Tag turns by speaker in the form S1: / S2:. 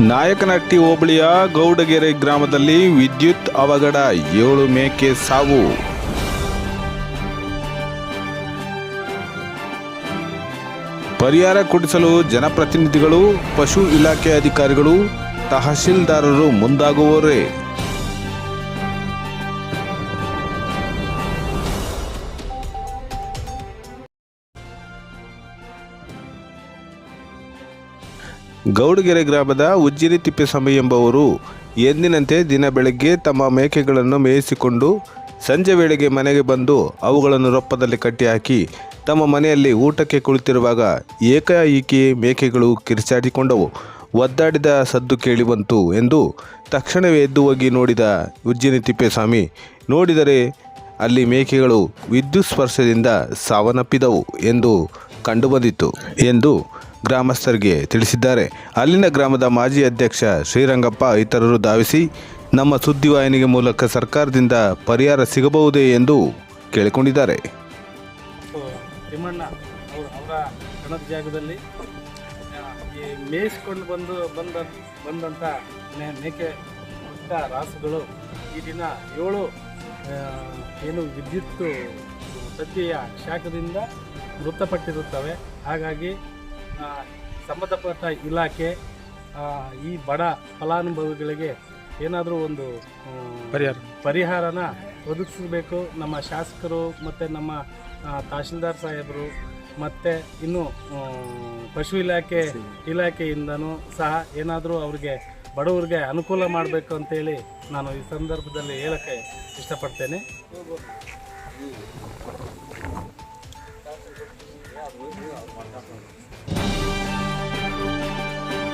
S1: ನಾಯಕನಹಟ್ಟಿ ಹೋಬಳಿಯ ಗೌಡಗೆರೆ ಗ್ರಾಮದಲ್ಲಿ ವಿದ್ಯುತ್ ಅವಘಡ, 7 ಮೇಕೆ ಸಾವು. ಪರಿಹಾರ ಕೊಡಿಸಲು ಜನಪ್ರತಿನಿಧಿಗಳು, ಪಶು ಇಲಾಖೆ ಅಧಿಕಾರಿಗಳು, ತಹಶೀಲ್ದಾರರು ಮುಂದಾಗುವವರೇ. ಗೌಡಗೆರೆ ಗ್ರಾಮದ ಉಜ್ಜಿರಿ ತಿಪ್ಪೇಸ್ವಾಮಿ ಎಂಬುವರು ಎಂದಿನಂತೆ ದಿನ ಬೆಳಗ್ಗೆ ತಮ್ಮ ಮೇಕೆಗಳನ್ನು ಮೇಯಿಸಿಕೊಂಡು ಸಂಜೆ ವೇಳೆಗೆ ಮನೆಗೆ ಬಂದು ಅವುಗಳನ್ನು ರೊಪ್ಪದಲ್ಲಿ ಕಟ್ಟಿಹಾಕಿ ತಮ್ಮ ಮನೆಯಲ್ಲಿ ಊಟಕ್ಕೆ ಕುಳಿತಿರುವಾಗ ಏಕಾಏಕಿ ಮೇಕೆಗಳು ಕಿರಿಚಾಡಿಕೊಂಡವು. ಒದ್ದಾಡಿದ ಸದ್ದು ಕೇಳಿಬಂತು ಎಂದು ತಕ್ಷಣವೇ ಎದ್ದು ಹೋಗಿ ನೋಡಿದ ಉಜ್ಜಿರಿ ತಿಪ್ಪೇಸ್ವಾಮಿ ನೋಡಿದರೆ ಅಲ್ಲಿ ಮೇಕೆಗಳು ವಿದ್ಯುತ್ ಸ್ಪರ್ಶದಿಂದ ಸಾವನ್ನಪ್ಪಿದವು ಎಂದು ಕಂಡುಬಂದಿತು ಎಂದು ಗ್ರಾಮಸ್ಥರಿಗೆ ತಿಳಿಸಿದ್ದಾರೆ. ಅಲ್ಲಿನ ಗ್ರಾಮದ ಮಾಜಿ ಅಧ್ಯಕ್ಷ ಶ್ರೀರಂಗಪ್ಪ ಇತರರು ಧಾವಿಸಿ ನಮ್ಮ ಸುದ್ದಿವಾಹಿನಿಗೆ ಮೂಲಕ ಸರ್ಕಾರದಿಂದ ಪರಿಹಾರ ಸಿಗಬಹುದೇ ಎಂದು ಕೇಳಿಕೊಂಡಿದ್ದಾರೆ.
S2: ತಿಮ್ಮಣ್ಣ ಅವರ ಕಣದ ಜಾಗದಲ್ಲಿ ಈ ಮೇಯಿಸ್ಕೊಂಡು ಬಂದಂಥ ಮೇಕೆ ರಾಸುಗಳು ಈ ದಿನ 7 ಏನು ವಿದ್ಯುತ್ ಶಕ್ತಿಯ ಶಾಖದಿಂದ ಮೃತಪಟ್ಟಿರುತ್ತವೆ. ಹಾಗಾಗಿ ಸಂಬಂಧಪಟ್ಟ ಇಲಾಖೆ ಈ ಬಡ ಫಲಾನುಭವಿಗಳಿಗೆ ಏನಾದರೂ ಒಂದು ಪರಿಹಾರನ ಒದಗಿಸಬೇಕು. ನಮ್ಮ ಶಾಸಕರು ಮತ್ತು ನಮ್ಮ ತಹಶೀಲ್ದಾರ್ ಸಾಹೇಬರು ಮತ್ತು ಇನ್ನು ಪಶು ಇಲಾಖೆಯಿಂದನೂ ಸಹ ಏನಾದರೂ ಅವ್ರಿಗೆ ಬಡವರಿಗೆ ಅನುಕೂಲ ಮಾಡಬೇಕು ಅಂತೇಳಿ ನಾನು ಈ ಸಂದರ್ಭದಲ್ಲಿ ಹೇಳೋಕ್ಕೆ ಇಷ್ಟಪಡ್ತೇನೆ.